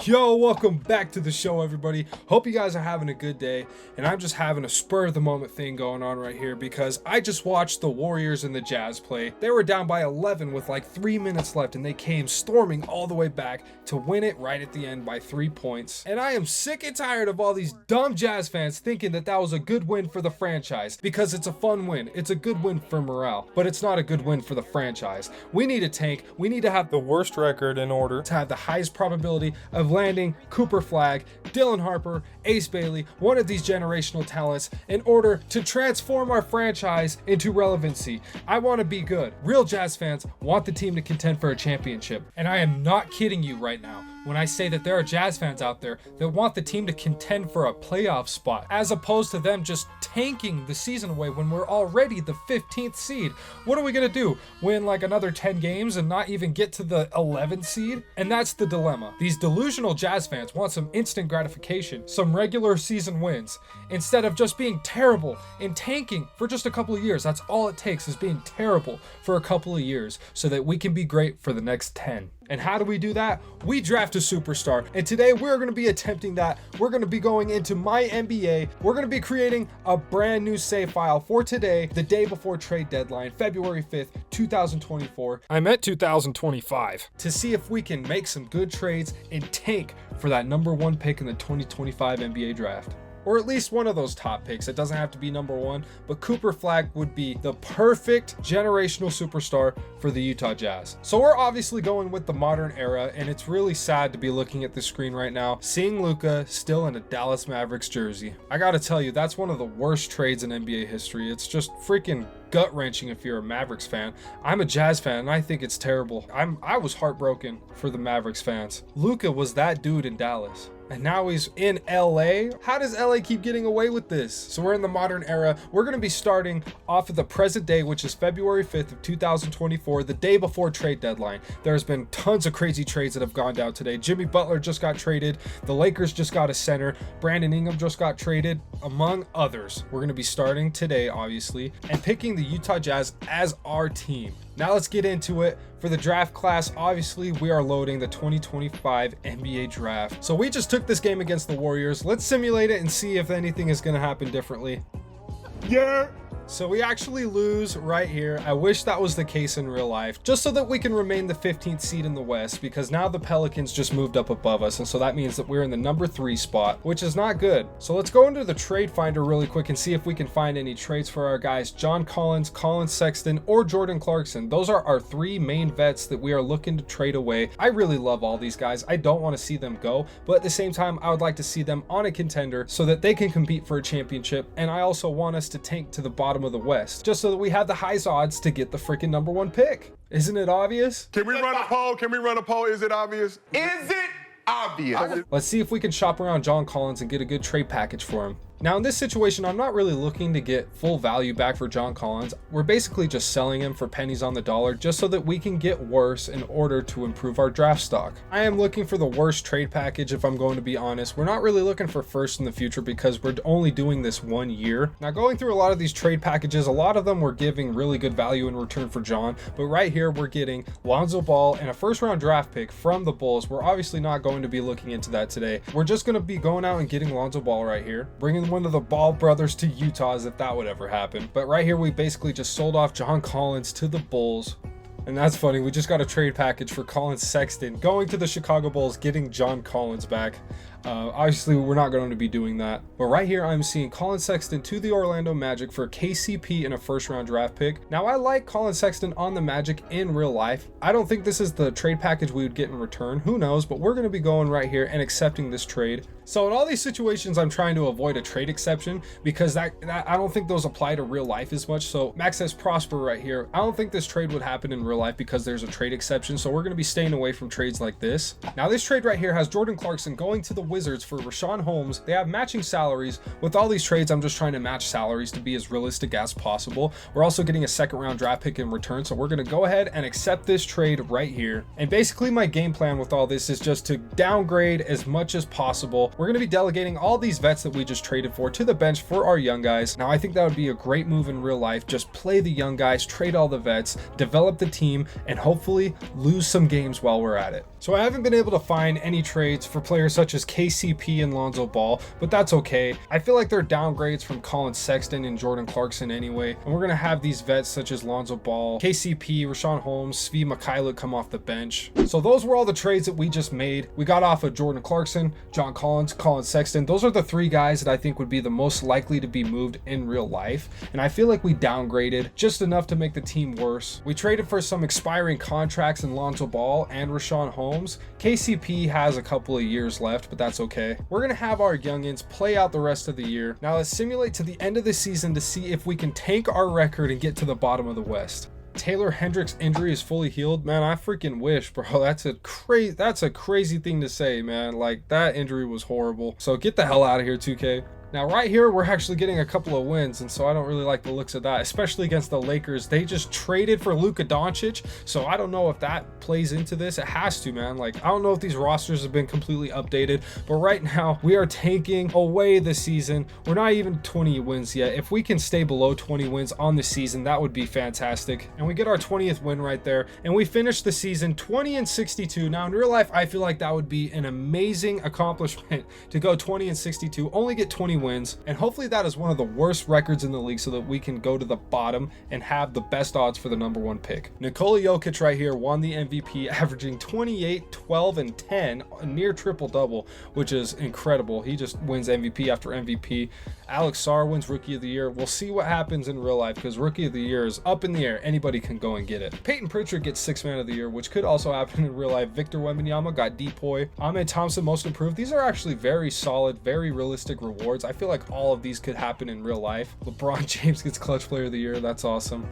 Yo, welcome back to the show, everybody. Hope you guys are having a good day, and I'm just having a spur of the moment thing going on right here because I just watched the Warriors and the Jazz play. They were down by 11 with like 3 minutes left, and they came storming all the way back to win it right at the end by 3 points. And I am sick and tired of all these dumb Jazz fans thinking that that was a good win for the franchise because it's a fun win. It's a good win for morale, but it's not a good win for the franchise. We need a tank. We need to have the worst record in order to have the highest probability of landing Cooper Flagg, Harper, Ace Bailey, one of these generational talents, in order to transform our franchise into relevancy. I want to be good. Real Jazz fans want the team to contend for a championship, and I am not kidding you right now when I say that there are Jazz fans out there that want the team to contend for a playoff spot, as opposed to them just tanking the season away when we're already the 15th seed. What are we gonna do? Win like another 10 games and not even get to the 11th seed? And that's the dilemma. These delusional Jazz fans want some instant gratification, some regular season wins, instead of just being terrible and tanking for just a couple of years. That's all it takes, is being terrible for a couple of years so that we can be great for the next 10. And how do we do that? We draft a superstar. And today we're going to be attempting that. We're going to be going into my NBA. We're going to be creating a brand new save file for today, the day before trade deadline, February 5th, 2024. I meant 2025. To see if we can make some good trades and tank for that number one pick in the 2025 NBA draft. Or at least one of those top picks. It doesn't have to be number one, but Cooper Flagg would be the perfect generational superstar for the Utah Jazz. So we're obviously going with the modern era, and it's really sad to be looking at the screen right now, seeing Luka still in a Dallas Mavericks jersey. I gotta tell you, that's one of the worst trades in NBA history. It's just freaking gut-wrenching if you're a Mavericks fan. I'm a Jazz fan, and I think it's terrible. I was heartbroken for the Mavericks fans. Luka was that dude in Dallas, and now he's in LA. How does LA keep getting away with this? So we're in the modern era. We're going to be starting off of the present day, which is February 5th of 2024, the day before trade deadline. There's been tons of crazy trades that have gone down today. Jimmy Butler just got traded. The Lakers just got a center. Brandon Ingram just got traded, among others. We're going to be starting today, obviously, and picking the Utah Jazz as our team. Now let's get into it. For the draft class, obviously we are loading the 2025 NBA draft. So we just took this game against the Warriors. Let's simulate it and see if anything is going to happen differently. Yeah. So we actually lose right here. I wish that was the case in real life, just so that we can remain the 15th seed in the West, because now the Pelicans just moved up above us, and so that means that we're in the number 3 spot, which is not good. So let's go into the trade finder really quick and see if we can find any trades for our guys: John Collins, Colin Sexton, or Jordan Clarkson. Those are our 3 main vets that we are looking to trade away. I really love all these guys. I don't want to see them go, but at the same time, I would like to see them on a contender so that they can compete for a championship. And I also want us to tank to the bottom of the West, just so that we have the highest odds to get the freaking number 1 pick. Isn't it obvious? Can we run a poll? Can we run a poll? Is it obvious? Is it obvious? Let's see if we can shop around John Collins and get a good trade package for him. Now in this situation, I'm not really looking to get full value back for John Collins. We're basically just selling him for pennies on the dollar just so that we can get worse in order to improve our draft stock. I am looking for the worst trade package, if I'm going to be honest. We're not really looking for first in the future because we're only doing this 1 year. Now going through a lot of these trade packages, a lot of them were giving really good value in return for John, but right here we're getting Lonzo Ball and a first round draft pick from the Bulls. We're obviously not going to be looking into that today. We're just going to be going out and getting Lonzo Ball right here, bringing one of the Ball brothers to Utah, as if that would ever happen. But right here we basically just sold off John Collins to the Bulls. And that's funny, we just got a trade package for Colin Sexton going to the Chicago Bulls, getting John Collins back. Obviously we're not going to be doing that, but right here I'm seeing Colin Sexton to the Orlando Magic for KCP and a first round draft pick. Now I like Colin Sexton on the Magic in real life. I don't think this is the trade package we would get in return, who knows, but we're going to be going right here and accepting this trade. So in all these situations I'm trying to avoid a trade exception because that I don't think those apply to real life as much. So Max says Prosper right here, I don't think this trade would happen in real life because there's a trade exception, so we're going to be staying away from trades like this. Now this trade right here has Jordan Clarkson going to the Wizards for Rashawn Holmes. They have matching salaries. With all these trades, I'm just trying to match salaries to be as realistic as possible. We're also getting a second round draft pick in return, so we're going to go ahead and accept this trade right here. And basically my game plan with all this is just to downgrade as much as possible. We're going to be delegating all these vets that we just traded for to the bench for our young guys. Now I think that would be a great move in real life. Just play the young guys, trade all the vets, develop the team, and hopefully lose some games while we're at it. So I haven't been able to find any trades for players such as KCP and Lonzo Ball, but that's okay. I feel like they're downgrades from Colin Sexton and Jordan Clarkson anyway. And we're going to have these vets such as Lonzo Ball, KCP, Rashawn Holmes, Svi Mikhailuk come off the bench. So those were all the trades that we just made. We got off of Jordan Clarkson, John Collins, Colin Sexton. Those are the three guys that I think would be the most likely to be moved in real life. And I feel like we downgraded just enough to make the team worse. We traded for some expiring contracts in Lonzo Ball and Rashawn Holmes. KCP has a couple of years left, but that's okay. We're going to have our youngins play out the rest of the year. Now let's simulate to the end of the season to see if we can tank our record and get to the bottom of the West. Taylor Hendricks' injury is fully healed. Man, I freaking wish, bro. That's a crazy thing to say, man. Like, that injury was horrible. So get the hell out of here, 2K. Now right here, we're actually getting a couple of wins, and so I don't really like the looks of that, especially against the Lakers. They just traded for Luka Doncic, so I don't know if that plays into this. It has to, man. Like, I don't know if these rosters have been completely updated, but right now we are tanking away the season. We're not even 20 wins yet. If we can stay below 20 wins on the season, that would be fantastic. And we get our 20th win right there, and we finish the season 20-62. Now in real life, I feel like that would be an amazing accomplishment to go 20-62, only get 20 wins, and hopefully that is one of the worst records in the league so that we can go to the bottom and have the best odds for the #1 pick. Nikola Jokic right here won the MVP, averaging 28, 12, and 10, a near triple-double, which is incredible. He just wins MVP after MVP. Alex Sarr wins Rookie of the Year. We'll see what happens in real life because Rookie of the Year is up in the air. Anybody can go and get it. Peyton Pritchard gets Sixth Man of the Year, which could also happen in real life. Victor Wembanyama got Depoy. Ahmed Thompson Most Improved. These are actually very solid, very realistic rewards. I feel like all of these could happen in real life. LeBron James gets Clutch Player of the Year. That's awesome.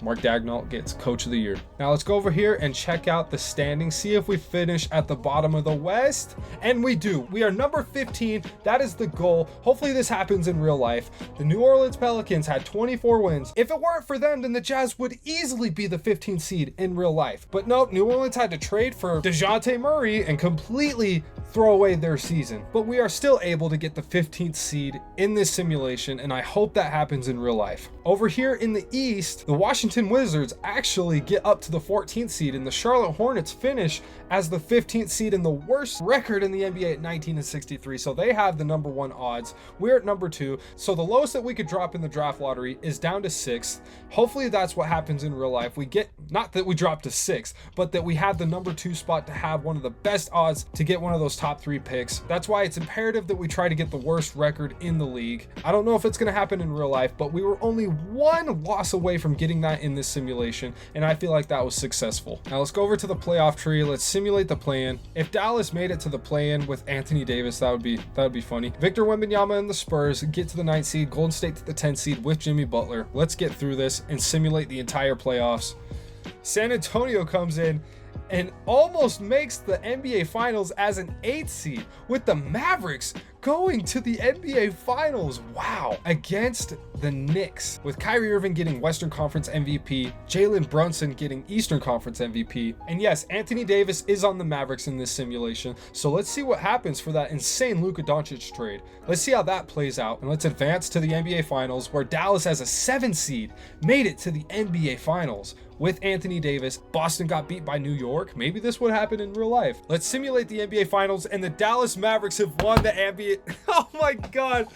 Mark Daigneault gets Coach of the Year. Now let's go over here and check out the standings, see if we finish at the bottom of the West. And we do. We are number 15. That is the goal. Hopefully this happens in real life. The New Orleans Pelicans had 24 wins. If it weren't for them, then the Jazz would easily be the 15th seed in real life. But nope, New Orleans had to trade for DeJounte Murray and completely throw away their season. But we are still able to get the 15th seed in this simulation, and I hope that happens in real life. Over here in the East, the Washington Wizards actually get up to the 14th seed, and the Charlotte Hornets finish as the 15th seed and the worst record in the NBA at 19-63. So they have the #1 odds. We're at number 2. So the lowest that we could drop in the draft lottery is down to 6th. Hopefully that's what happens in real life. We get, not that we drop to 6th, but that we have the #2 spot to have one of the best odds to get one of those top 3 picks. That's why it's imperative that we try to get the worst record in the league. I don't know if it's going to happen in real life, but we were only 1 loss away from getting that in this simulation, and I feel like that was successful. Now let's go over to the playoff tree. Let's simulate the play-in. If Dallas made it to the play-in with Anthony Davis, that would be funny. Victor Wembanyama and the Spurs get to the 9th seed, Golden State to the 10th seed with Jimmy Butler. Let's get through this and simulate the entire playoffs. San Antonio comes in and almost makes the NBA Finals as an 8th seed, with the Mavericks going to the NBA Finals. Wow. Against the Knicks, with Kyrie Irving getting Western Conference MVP, Jalen Brunson getting Eastern Conference MVP. And yes, Anthony Davis is on the Mavericks in this simulation. So let's see what happens for that insane Luka Doncic trade. Let's see how that plays out. And let's advance to the NBA Finals, where Dallas, as a 7th seed, made it to the NBA Finals with Anthony Davis. Boston got beat by New York. Maybe this would happen in real life. Let's simulate the NBA Finals, and the Dallas Mavericks have won the NBA. Oh my God.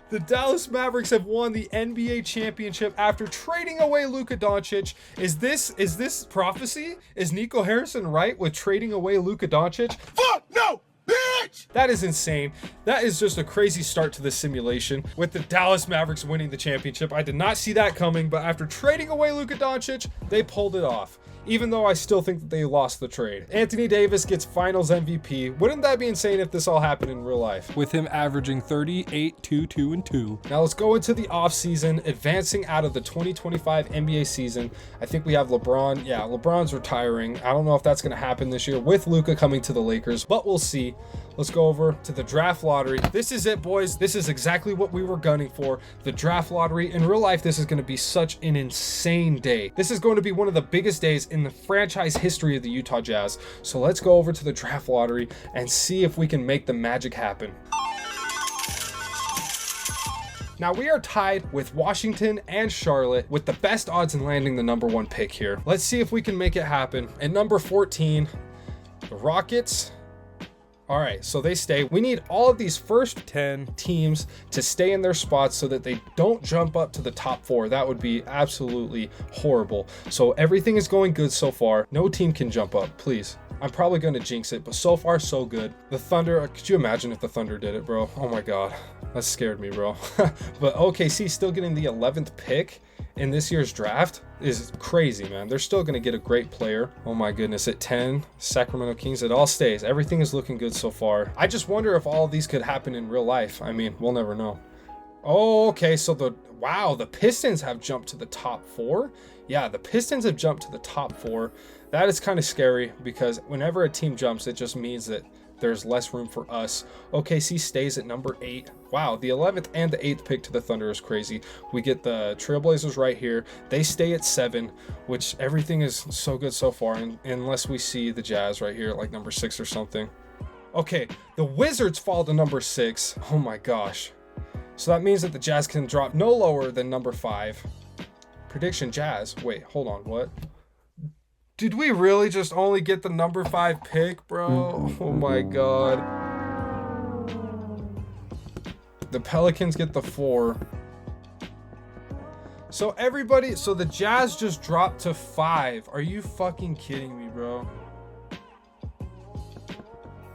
The Dallas Mavericks have won the NBA championship after trading away Luka Doncic. Is this prophecy? Is Nico Harrison right with trading away Luka Doncic? Fuck no, bitch! That is insane. That is just a crazy start to this simulation with the Dallas Mavericks winning the championship. I did not see that coming, but after trading away Luka Doncic, they pulled it off. Even though I still think that they lost the trade. Anthony Davis gets Finals MVP. Wouldn't that be insane if this all happened in real life? With him averaging 38, 2, 2, and 2. Now let's go into the offseason, advancing out of the 2025 NBA season. I think we have LeBron. Yeah, LeBron's retiring. I don't know if that's going to happen this year with Luka coming to the Lakers, but we'll see. let's go over to the draft lottery. This is it, boys. This is exactly what we were gunning for. The draft lottery. In real life, this is going to be such an insane day. This is going to be one of the biggest days in the franchise history of the Utah Jazz. So let's go over to the draft lottery and see if we can make the magic happen. Now we are tied with Washington and Charlotte with the best odds in landing the number 1 pick here. Let's see if we can make it happen. At number 14, the Rockets. All right, so they stay. We need all of these first 10 teams to stay in their spots so that they don't jump up to the top 4. That would be absolutely horrible. So everything is going good so far. No team can jump up, please. I'm probably going to jinx it, but so far so good. The Thunder, could you imagine if the Thunder did it, bro? Oh my God, that scared me, bro. But OKC still getting the 11th pick in this year's draft is crazy, man. They're still going to get a great player. Oh my goodness. At 10, Sacramento Kings, it all stays. Everything is looking good so far. I just wonder if all of these could happen in real life. I mean, we'll never know. Oh, okay. So the Pistons have jumped to the top 4. Yeah, the Pistons have jumped to the top 4. That is kind of scary because whenever a team jumps, it just means that there's less room for us. OKC stays at number 8. Wow, the 11th and the 8th pick to the Thunder is crazy. We get the Trailblazers right here. They stay at 7, which everything is so good so far, unless we see the Jazz right here at like number 6 or something. Okay, the Wizards fall to number 6. Oh my gosh. So that means that the Jazz can drop no lower than number 5. Prediction Jazz. Wait, hold on, what? Did we really just only get the number 5 pick, bro? Oh my God. The Pelicans get the 4. So the Jazz just dropped to 5. Are you fucking kidding me, bro?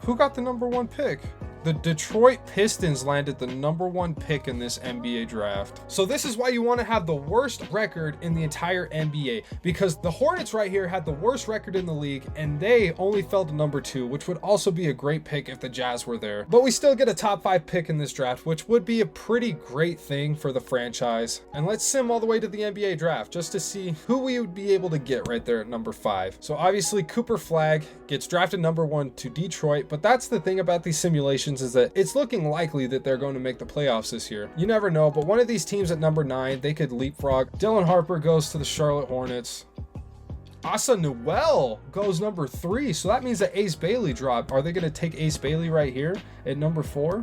Who got the number 1 pick? The Detroit Pistons landed the number 1 pick in this NBA draft. So this is why you want to have the worst record in the entire NBA, because the Hornets right here had the worst record in the league and they only fell to number 2, which would also be a great pick if the Jazz were there. But we still get a top 5 pick in this draft, which would be a pretty great thing for the franchise. And let's sim all the way to the NBA draft just to see who we would be able to get right there at number 5. So obviously Cooper Flagg gets drafted number 1 to Detroit, but that's the thing about these simulations is that it's looking likely that they're going to make the playoffs this year. You never know, but one of these teams at number 9, they could leapfrog. Dylan Harper goes to the Charlotte Hornets. Asa Noel goes number 3, so that means that Ace Bailey dropped. Are they going to take Ace Bailey right here at number 4?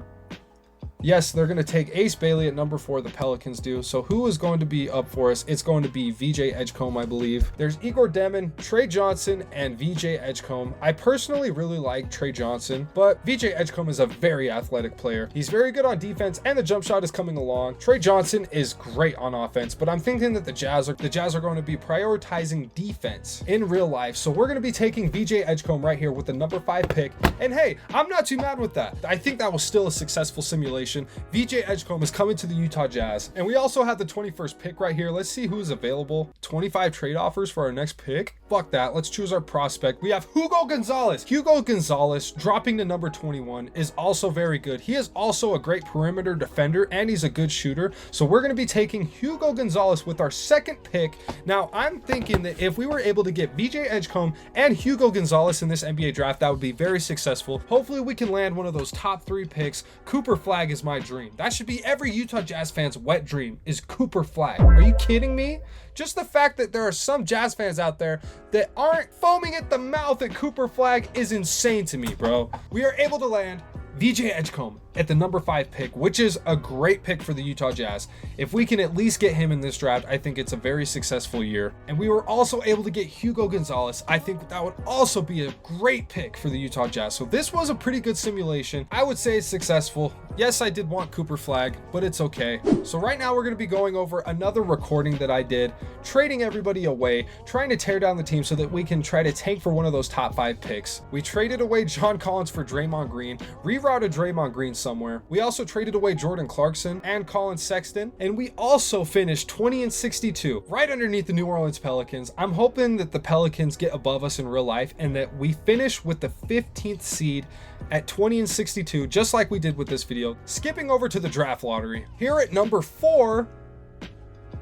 Yes, they're going to take Ace Bailey at number 4, the Pelicans do. So who is going to be up for us? It's going to be VJ Edgecombe, I believe. There's Igor Demon, Trey Johnson, and VJ Edgecombe. I personally really like Trey Johnson, but VJ Edgecombe is a very athletic player. He's very good on defense, and the jump shot is coming along. Trey Johnson is great on offense, but I'm thinking that the Jazz are going to be prioritizing defense in real life. So we're going to be taking VJ Edgecombe right here with the number 5 pick. And hey, I'm not too mad with that. I think that was still a successful simulation. VJ Edgecombe is coming to the Utah Jazz. And we also have the 21st pick right here. Let's see who's available. 25 trade offers for our next pick. Fuck that. Let's choose our prospect. We have Hugo Gonzalez. Hugo Gonzalez dropping to number 21 is also very good. He is also a great perimeter defender and he's a good shooter. So we're going to be taking Hugo Gonzalez with our 2nd pick. Now I'm thinking that if we were able to get VJ Edgecombe and Hugo Gonzalez in this NBA draft, that would be very successful. Hopefully we can land one of those top 3 picks. Cooper Flagg is my dream. That should be every Utah Jazz fan's wet dream, is Cooper Flagg. Are you kidding me? Just the fact that there are some Jazz fans out there that aren't foaming at the mouth at Cooper Flagg is insane to me, bro. We are able to land VJ Edgecombe at the number 5 pick, which is a great pick for the Utah Jazz. If we can at least get him in this draft, I think it's a very successful year. And we were also able to get Hugo Gonzalez. I think that would also be a great pick for the Utah Jazz. So this was a pretty good simulation. I would say it's successful. Yes, I did want Cooper Flagg, but it's okay. So right now we're going to be going over another recording that I did, trading everybody away, trying to tear down the team so that we can try to tank for one of those top 5 picks. We traded away John Collins for Draymond Green, rerouted Draymond Green somewhere. We also traded away Jordan Clarkson and Colin Sexton, and we also finished 20-62 right underneath the New Orleans Pelicans. I'm hoping that the Pelicans get above us in real life and that we finish with the 15th seed at 20-62, just like we did with this video. Skipping over to the draft lottery. Here at number 4,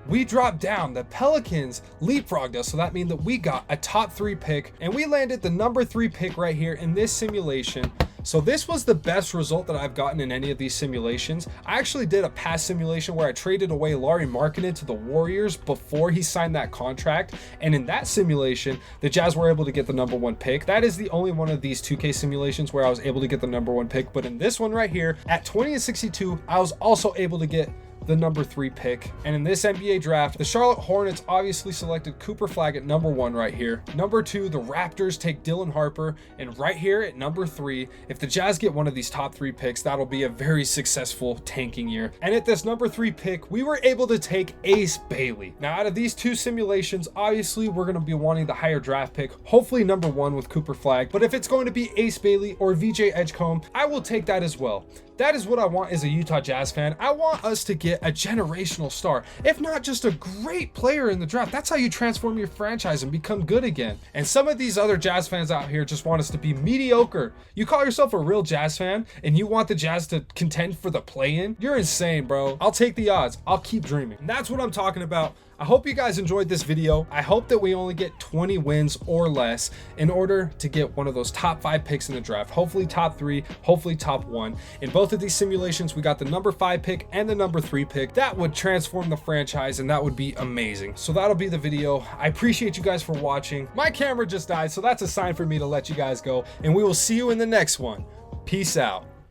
we dropped down. The Pelicans leapfrogged us, so that means that we got a top 3 pick, and we landed the number 3 pick right here in this simulation. So this was the best result that I've gotten in any of these simulations. I actually did a past simulation where I traded away Larry Markkinen to the Warriors before he signed that contract. And in that simulation, the Jazz were able to get the #1 pick. That is the only one of these 2K simulations where I was able to get the #1 pick. But in this one right here, at 20 and 62, I was also able to get the #3 pick. And in this NBA draft, the Charlotte Hornets obviously selected Cooper Flagg at #1 right here. #2, the Raptors take Dylan Harper. And right here at #3, if the Jazz get one of these top 3 picks, that'll be a very successful tanking year. And at this #3 pick, we were able to take Ace Bailey. Now, out of these 2 simulations, obviously we're going to be wanting the higher draft pick, hopefully #1 with Cooper Flagg. But if it's going to be Ace Bailey or VJ Edgecombe, I will take that as well. That is what I want as a Utah Jazz fan. I want us to get a generational star, if not just a great player in the draft. That's how you transform your franchise and become good again. And some of these other Jazz fans out here just want us to be mediocre. You call yourself a real Jazz fan and you want the Jazz to contend for the play-in? You're insane, bro. I'll take the odds. I'll keep dreaming. And that's what I'm talking about. I hope you guys enjoyed this video. I hope that we only get 20 wins or less in order to get one of those top 5 picks in the draft. Hopefully top 3, hopefully top 1. In both of these simulations, we got the #5 pick and the #3 pick. That would transform the franchise and that would be amazing. So that'll be the video. I appreciate you guys for watching. My camera just died, so that's a sign for me to let you guys go. And we will see you in the next one. Peace out.